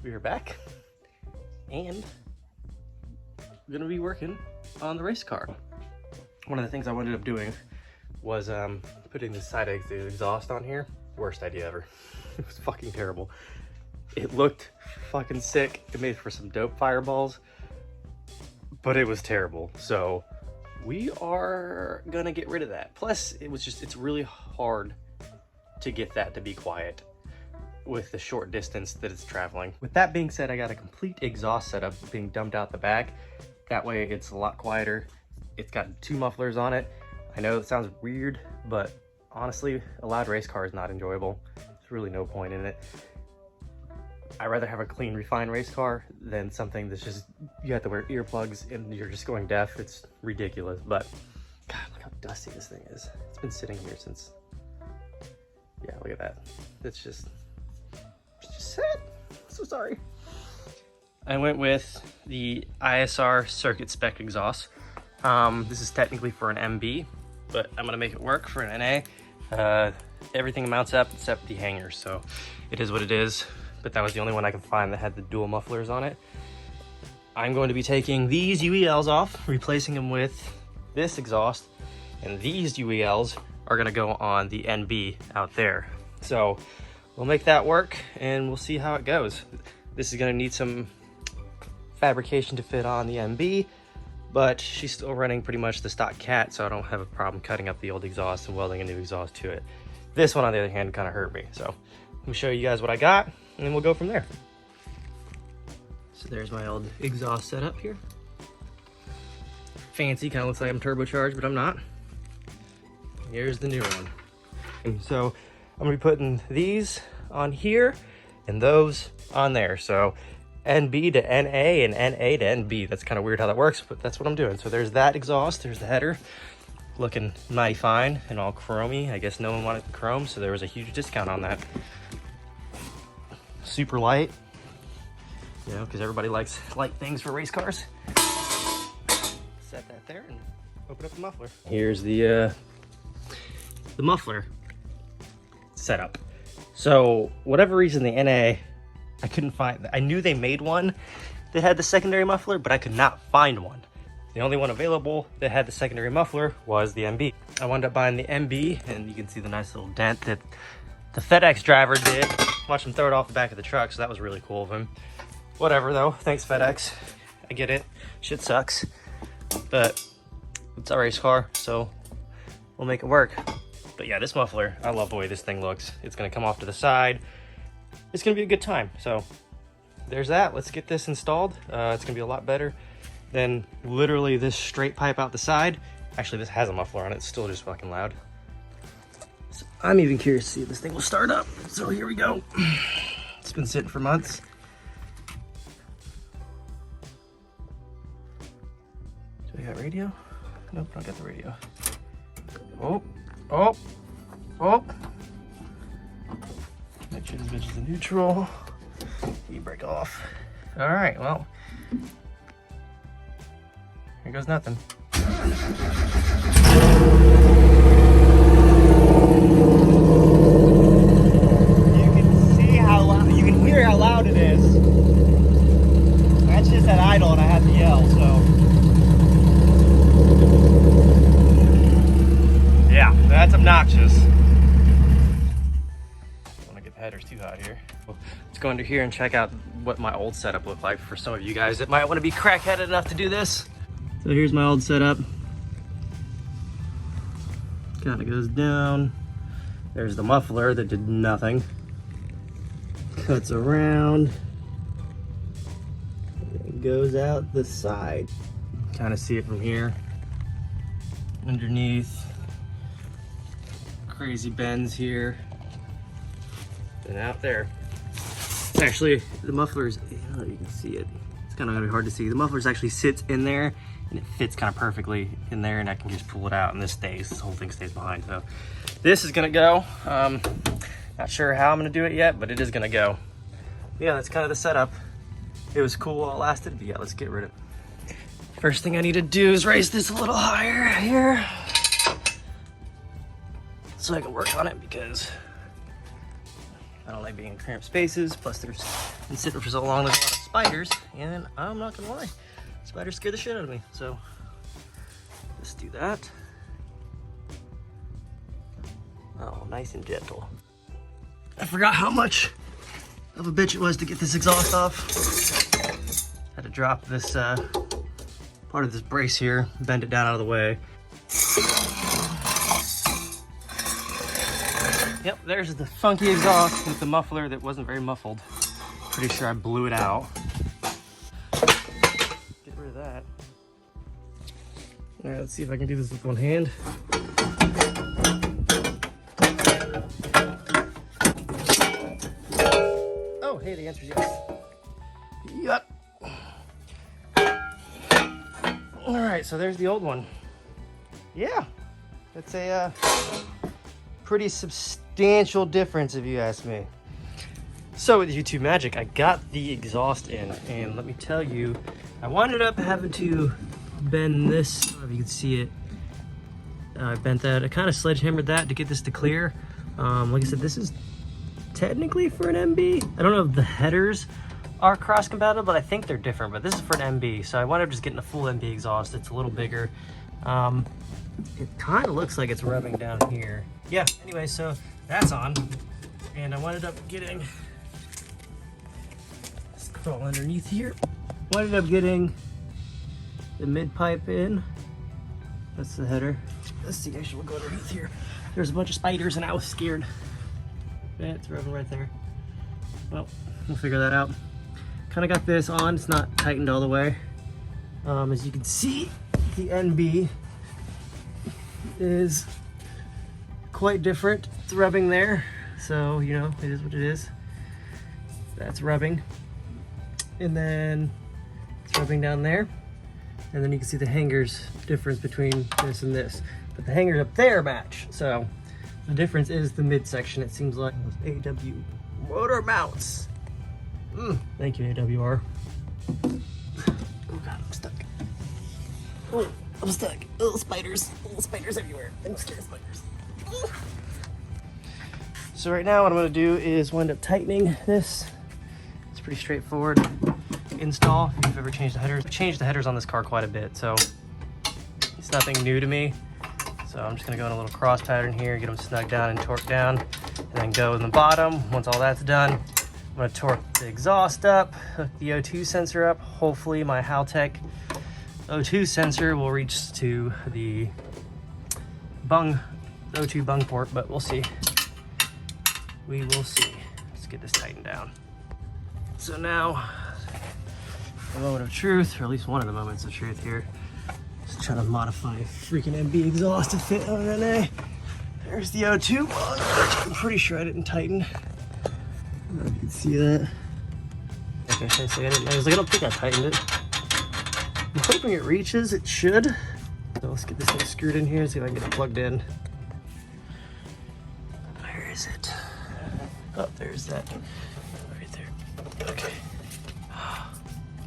we are back, and we're gonna be working on the race car. One of the things I ended up doing was putting the side exhaust on here. Worst idea ever. It was fucking terrible. It looked fucking sick. It made for some dope fireballs, but it was terrible. So we are gonna get rid of that. Plus, it's really hard to get that to be quiet with the short distance that it's traveling. With that being said, I got a complete exhaust setup being dumped out the back. That way it's a lot quieter. It's got 2 mufflers on it. I know it sounds weird, but honestly, a loud race car is not enjoyable. There's really no point in it. I'd rather have a clean, refined race car than something that's just, you have to wear earplugs and you're just going deaf. It's ridiculous, but God, look how dusty this thing is. It's been sitting here since, yeah, look at that. It's just sad. So sorry. I went with the ISR circuit spec exhaust. This is technically for an MB, but I'm gonna make it work for an NA. Everything mounts up except the hangers, so it is what it is. But that was the only one I could find that had the dual mufflers on it. I'm going to be taking these UELs off, replacing them with this exhaust, and these UELs are gonna go on the NB out there. So we'll make that work and we'll see how it goes. This is gonna need some fabrication to fit on the NB, but she's still running pretty much the stock Cat, so I don't have a problem cutting up the old exhaust and welding a new exhaust to it. This one, on the other hand, kind of hurt me. So let me show you guys what I got, and then we'll go from there. So there's my old exhaust setup here. Fancy, kind of looks like I'm turbocharged, but I'm not. Here's the new one. And so I'm gonna be putting these on here and those on there. So NB to NA and NA to NB. That's kind of weird how that works, but that's what I'm doing. So there's that exhaust, there's the header, looking mighty fine and all chromey. I guess no one wanted the chrome, so there was a huge discount on that. Super light, you know, because everybody likes light things for race cars. Set that there and open up the muffler. Here's the muffler setup. So whatever reason, the NA, I couldn't find, I knew they made one that had the secondary muffler, but I could not find one. The only one available that had the secondary muffler was the MB. I wound up buying the MB, and you can see the nice little dent that the FedEx driver did. Watch him throw it off the back of the truck, so that was really cool of him. Whatever though, thanks FedEx. I get it, shit sucks, but it's a race car, so we'll make it work. But yeah, this muffler, I love the way this thing looks. It's gonna come off to the side. It's gonna be a good time. So there's that. Let's get this installed. It's gonna be a lot better than literally this straight pipe out the side. Actually, this has a muffler on it. It's still just fucking loud. So I'm even curious to see if this thing will start up. So here we go. It's been sitting for months. Do I got radio? Nope, I don't got the radio. Oh. Make sure this bitch is in neutral. E-brake off. All right, well, here goes nothing. You can see how loud, you can hear how loud it is. That's just at idle and I had to yell, so. Yeah, that's obnoxious. Don't want to get the headers too hot here. Let's go under here and check out what my old setup looked like for some of you guys that might want to be crackheaded enough to do this. So here's my old setup. Kind of goes down. There's the muffler that did nothing. Cuts around. And goes out the side. Kind of see it from here. Underneath. Crazy bends here. And out there. Actually, the muffler's, I don't know if you can see it. It's kind of gonna be hard to see. The muffler's actually sits in there and it fits kind of perfectly in there, and I can just pull it out and this whole thing stays behind. So this is gonna go. Not sure how I'm gonna do it yet, but it is gonna go. Yeah, that's kind of the setup. It was cool while it lasted, but yeah, let's get rid of it. First thing I need to do is raise this a little higher here so I can work on it, because I don't like being in cramped spaces. Plus there's been sitting for so long, there's a lot of spiders, and I'm not gonna lie, spiders scare the shit out of me. So let's do that. Oh, nice and gentle. I forgot how much of a bitch it was to get this exhaust off. Had to drop this part of this brace here, bend it down out of the way. Yep, there's the funky exhaust with the muffler that wasn't very muffled. Pretty sure I blew it out. Get rid of that. All right, let's see if I can do this with one hand. Oh, hey, the answer is yes. Yep. All right, so there's the old one. Yeah, it's a pretty substantial difference if you ask me. So with YouTube magic, I got the exhaust in, and let me tell you, I wound up having to bend this, if you can see it. I bent that, I kind of sledgehammered that to get this to clear. Like I said, this is technically for an MB. I don't know if the headers are cross compatible, but I think they're different, but this is for an MB. So I wound up just getting a full MB exhaust. It's a little bigger. It kind of looks like it's rubbing down here. Yeah, anyway, so that's on. And I wound up getting, let's crawl underneath here. Wound up getting the mid pipe in. That's the header. Let's see, actually we'll go underneath here. There's a bunch of spiders and I was scared. Yeah, it's rubbing right there. Well, we'll figure that out. Kind of got this on, it's not tightened all the way. As you can see, the NB is quite different. It's rubbing there, so you know, it is what it is. That's rubbing. And then it's rubbing down there. And then you can see the hangers difference between this and this. But the hangers up there match. So the difference is the midsection. It seems like those AW motor mounts. Thank you, AWR. Oh God, I'm stuck. Oh, I'm stuck. Little spiders everywhere. I'm scared of spiders. So right now what I'm gonna do is wind up tightening this. It's pretty straightforward install. If you've ever changed the headers, I've changed the headers on this car quite a bit, so it's nothing new to me. So I'm just gonna go in a little cross pattern here, get them snug down and torque down, and then go in the bottom. Once all that's done, I'm gonna torque the exhaust up, hook the O2 sensor up. Hopefully my Haltech O2 sensor will reach to the O2 bung port, but we'll see. We will see. Let's get this tightened down. So now, the moment of truth, or at least one of the moments of truth here. Just trying to modify a freaking MB exhaust to fit on an NA. There's the O2 bung. I'm pretty sure I didn't tighten. I don't know if you can see that. Okay, I was like, I don't think I tightened it. I'm hoping it reaches, it should. So let's get this thing screwed in here, see if I can get it plugged in. Where is it? Oh, there's that. Right there. Okay.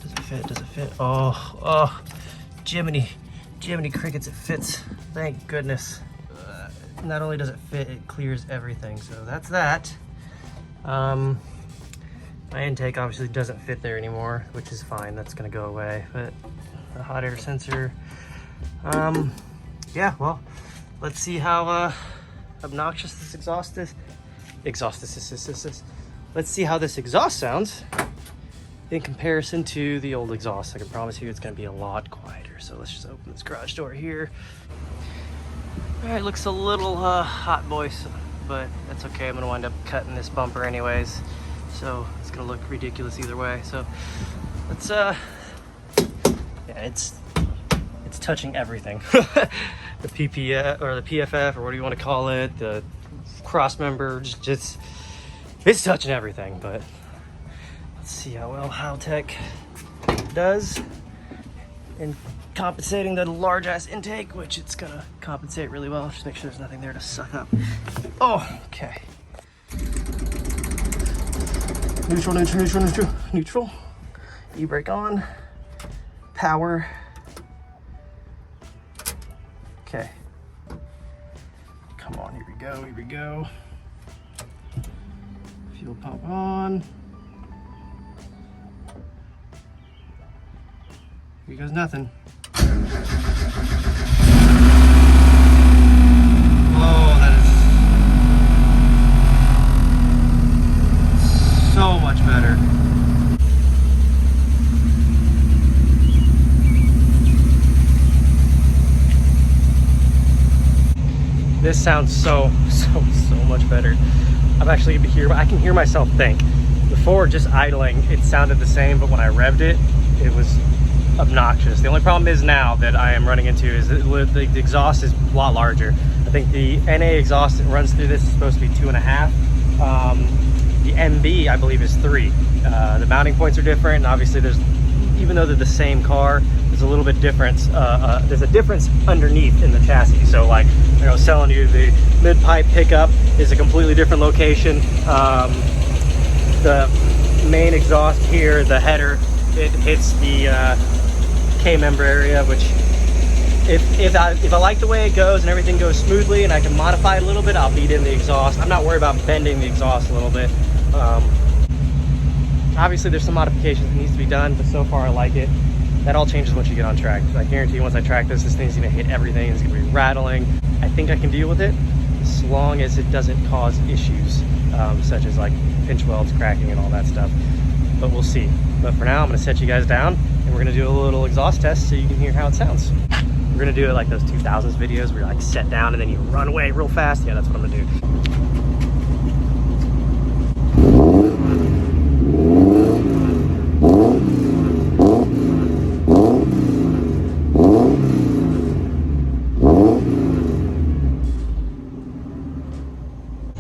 Does it fit? Does it fit? Oh, Jiminy crickets, it fits. Thank goodness. Not only does it fit, it clears everything. So that's that. My intake obviously doesn't fit there anymore, which is fine. That's gonna go away. But the hot air sensor, yeah, well, let's see how obnoxious this exhaust is. Let's see how this exhaust sounds in comparison to the old exhaust. I can promise you it's gonna be a lot quieter. So let's just open this garage door here. All right, looks a little hot, boys, but that's okay. I'm gonna wind up cutting this bumper anyways, so it's gonna look ridiculous either way. So let's yeah, it's touching everything. The PPF or the PFF or what do you want to call it, the cross member, just it's touching everything. But let's see how well Haltech does in compensating the large ass intake, which it's gonna compensate really well. Just make sure there's nothing there to suck up. Oh, okay. Neutral. E-brake on. Power. Okay. Come on, here we go. Fuel pump on. Here goes nothing. Oh, that is so much better. This sounds so much better. I'm actually able to hear, I can hear myself think. Before, just idling, it sounded the same, but when I revved it, it was obnoxious. The only problem is now that I am running into is that the exhaust is a lot larger. I think the NA exhaust that runs through this is supposed to be 2.5. The NB, I believe, is 3. The mounting points are different, and obviously there's, even though they're the same car, there's a little bit difference. There's a difference underneath in the chassis. So like I was telling you, the mid-pipe pickup is a completely different location. The main exhaust here, the header, it hits the K-member area, which if I like the way it goes and everything goes smoothly and I can modify it a little bit, I'll beat in the exhaust. I'm not worried about bending the exhaust a little bit. Obviously there's some modifications that needs to be done, but so far I like it. That all changes once you get on track. I guarantee you, once I track this thing's gonna hit everything. It's gonna be rattling. I think I can deal with it as long as it doesn't cause issues, such as like pinch welds cracking and all that stuff. But we'll see. But for now, I'm gonna set you guys down and we're gonna do a little exhaust test so you can hear how it sounds. We're gonna do it like those 2000s videos where you like set down and then you run away real fast. Yeah, that's what I'm gonna do.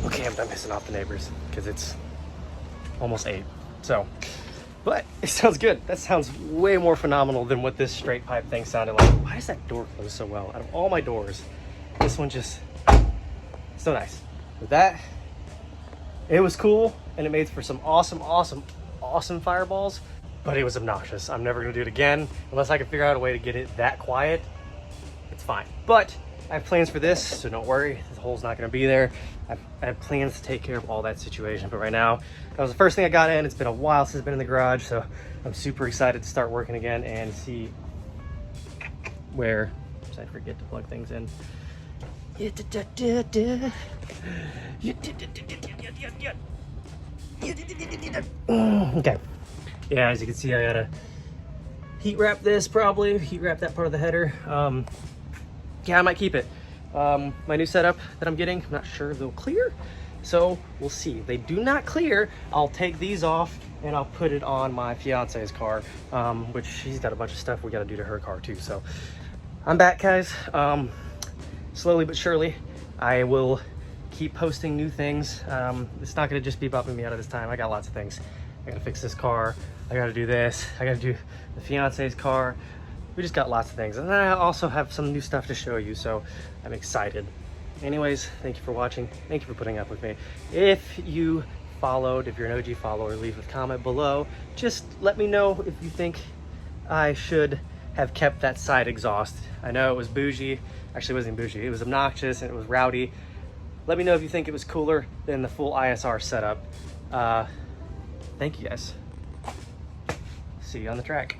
Okay, I'm done pissing off the neighbors because it's almost 8. So, but it sounds good. That sounds way more phenomenal than what this straight pipe thing sounded like. Why does that door close so well? Out of all my doors, this one just so nice. With that, it was cool and it made for some awesome fireballs, but it was obnoxious. I'm never gonna do it again unless I can figure out a way to get it that quiet. It's fine. But I have plans for this, so don't worry. The hole's not gonna be there. I have plans to take care of all that situation, but right now, that was the first thing I got in. It's been a while since I've been in the garage, so I'm super excited to start working again and see where I forget to plug things in. Okay. Yeah, as you can see, I gotta heat wrap this, probably heat wrap that part of the header. Yeah, I might keep it. My new setup that I'm getting, I'm not sure if they'll clear, so we'll see. If they do not clear, I'll take these off and I'll put it on my fiance's car, which she's got a bunch of stuff we got to do to her car too. So I'm back, guys. Slowly but surely, I will keep posting new things. It's not going to just be about me out of this time. I got lots of things. I got to fix this car. I got to do this. I got to do the fiance's car. We just got lots of things, and I also have some new stuff to show you, so I'm excited. Anyways, thank you for watching. Thank you for putting up with me. If you followed, if you're an OG follower, leave a comment below. Just let me know if you think I should have kept that side exhaust. I know it was bougie. Actually, it wasn't bougie. It was obnoxious and it was rowdy. Let me know if you think it was cooler than the full ISR setup. Thank you guys. See you on the track.